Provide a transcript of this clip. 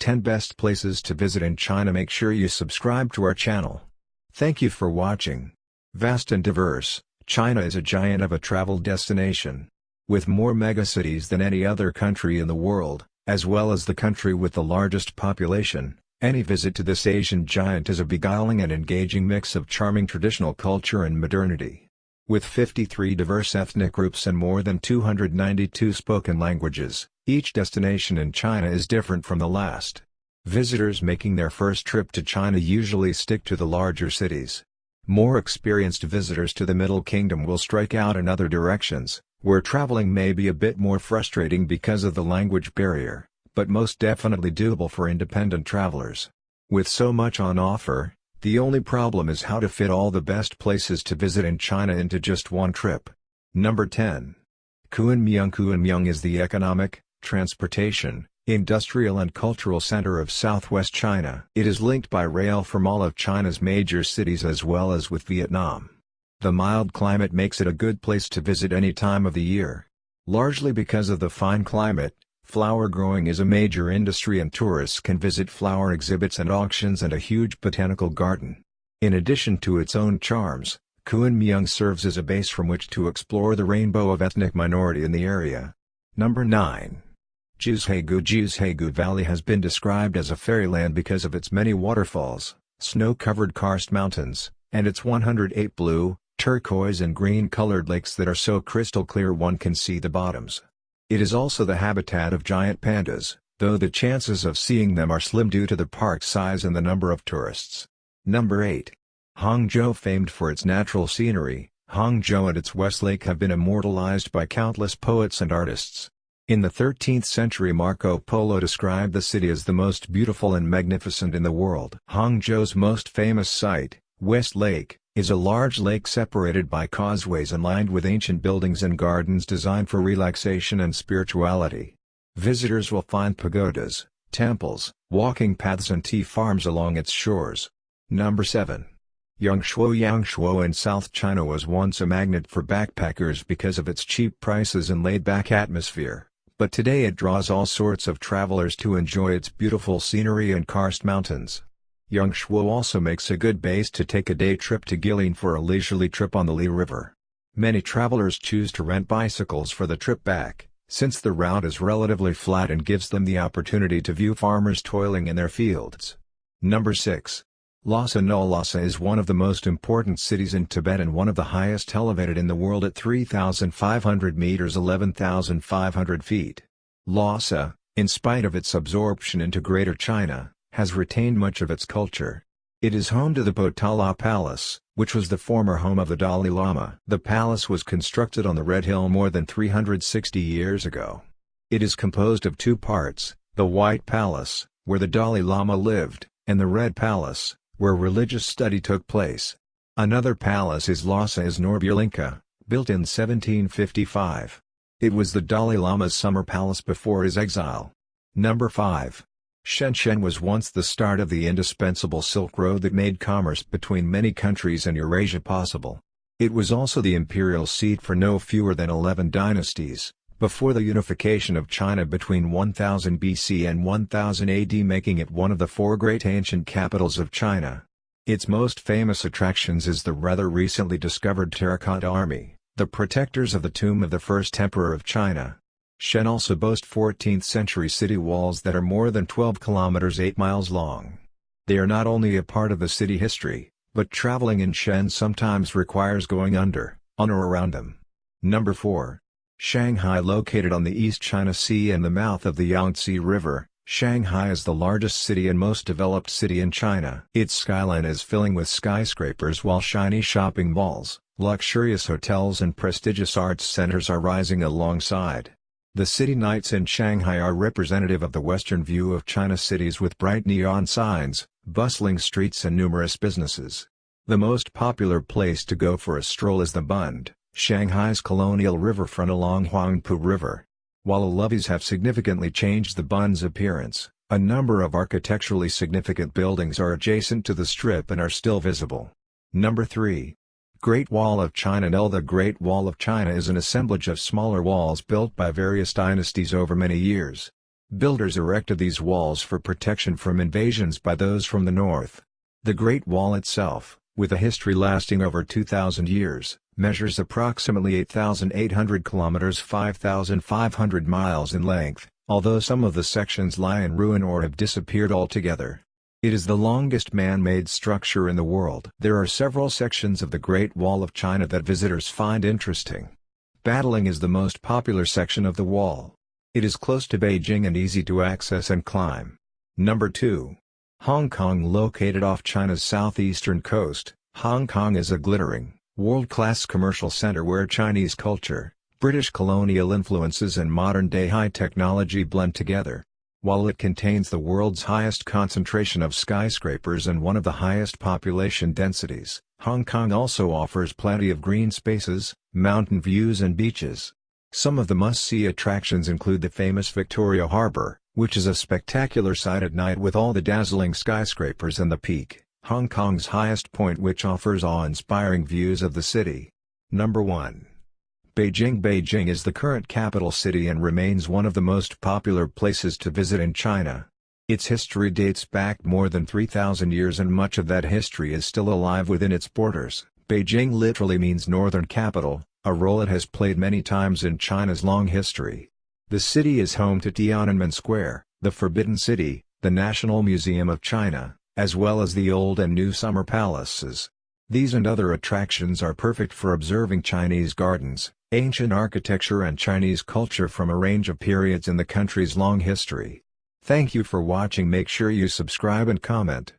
10 Best Places to Visit in China. Make sure you subscribe to our channel. Thank you for watching. Vast and diverse, China is a giant of a travel destination. With more megacities than any other country in the world, as well as the country with the largest population, any visit to this Asian giant is a beguiling and engaging mix of charming traditional culture and modernity. With 53 diverse ethnic groups and more than 292 spoken languages, each destination in China is different from the last. Visitors making their first trip to China usually stick to the larger cities. More experienced visitors to the Middle Kingdom will strike out in other directions, where traveling may be a bit more frustrating because of the language barrier, but most definitely doable for independent travelers. With so much on offer, the only problem is how to fit all the best places to visit in China into just one trip. Number 10. Kunming. Kunming is the economic, transportation, industrial and cultural center of southwest China. It is linked by rail from all of China's major cities as well as with Vietnam. The mild climate makes it a good place to visit any time of the year. Largely because of the fine climate, flower growing is a major industry and tourists can visit flower exhibits and auctions and a huge botanical garden. In addition to its own charms, Kunming serves as a base from which to explore the rainbow of ethnic minority in the area. Number 9. Zhuhaigu. Zhuhaigu Valley has been described as a fairyland because of its many waterfalls, snow-covered karst mountains, and its 108 blue, turquoise and green-colored lakes that are so crystal clear one can see the bottoms. It is also the habitat of giant pandas, though the chances of seeing them are slim due to the park size and the number of tourists. Number 8. Hangzhou. Famed for its natural scenery, Hangzhou and its West Lake have been immortalized by countless poets and artists. In the 13th century, Marco Polo described the city as the most beautiful and magnificent in the world. Hangzhou's most famous site, West Lake, is a large lake separated by causeways and lined with ancient buildings and gardens designed for relaxation and spirituality. Visitors will find pagodas, temples, walking paths and tea farms along its shores. Number 7. Yangshuo. Yangshuo in South China was once a magnet for backpackers because of its cheap prices and laid-back atmosphere, but today it draws all sorts of travelers to enjoy its beautiful scenery and karst mountains. Yangshuo also makes a good base to take a day trip to Guilin for a leisurely trip on the Li River. Many travelers choose to rent bicycles for the trip back, since the route is relatively flat and gives them the opportunity to view farmers toiling in their fields. Number 6. Lhasa. Lhasa is one of the most important cities in Tibet and one of the highest elevated in the world at 3,500 meters (11,500 feet). Lhasa, in spite of its absorption into Greater China, has retained much of its culture. It is home to the Potala Palace, which was the former home of the Dalai Lama. The palace was constructed on the Red Hill more than 360 years ago. It is composed of two parts, the White Palace, where the Dalai Lama lived, and the Red Palace, where religious study took place. Another palace is Lhasa Norbulinka, built in 1755. It was the Dalai Lama's summer palace before his exile. Number 5. Shenyang was once the start of the indispensable Silk Road that made commerce between many countries and Eurasia possible. It was also the imperial seat for no fewer than 11 dynasties, before the unification of China between 1000 BC and 1000 AD, making it one of the four great ancient capitals of China. Its most famous attractions is the rather recently discovered Terracotta Army, the protectors of the tomb of the first emperor of China. Shenyang also boasts 14th-century city walls that are more than 12 kilometers 8 miles long. They are not only a part of the city history, but traveling in Shenyang sometimes requires going under, on or around them. Number 4. Shanghai. Located on the East China Sea and the mouth of the Yangtze River, Shanghai is the largest city and most developed city in China. Its skyline is filling with skyscrapers while shiny shopping malls, luxurious hotels and prestigious arts centers are rising alongside. The city nights in Shanghai are representative of the Western view of China's cities with bright neon signs, bustling streets and numerous businesses. The most popular place to go for a stroll is the Bund, Shanghai's colonial riverfront along Huangpu River. While the levees have significantly changed the Bund's appearance, a number of architecturally significant buildings are adjacent to the strip and are still visible. Number 3. Great Wall of China. The Great Wall of China is an assemblage of smaller walls built by various dynasties over many years. Builders erected these walls for protection from invasions by those from the north. The Great Wall itself, with a history lasting over 2,000 years, measures approximately 8,800 kilometers (5,500 miles) in length, although some of the sections lie in ruin or have disappeared altogether. It is the longest man-made structure in the world. There are several sections of the Great Wall of China that visitors find interesting. Battling is the most popular section of the wall. It is close to Beijing and easy to access and climb. Number 2. Hong Kong. Located off China's southeastern coast, Hong Kong is a glittering, world-class commercial center where Chinese culture, British colonial influences and modern-day high technology blend together. While it contains the world's highest concentration of skyscrapers and one of the highest population densities, Hong Kong also offers plenty of green spaces, mountain views and beaches. Some of the must-see attractions include the famous Victoria Harbour, which is a spectacular sight at night with all the dazzling skyscrapers, and the Peak, Hong Kong's highest point, which offers awe-inspiring views of the city. Number 1. Beijing. Beijing is the current capital city and remains one of the most popular places to visit in China. Its history dates back more than 3,000 years and much of that history is still alive within its borders. Beijing literally means northern capital, a role it has played many times in China's long history. The city is home to Tiananmen Square, the Forbidden City, the National Museum of China, as well as the Old and New Summer Palaces. These and other attractions are perfect for observing Chinese gardens, ancient architecture and Chinese culture from a range of periods in the country's long history. Thank you for watching. Make sure you subscribe and comment.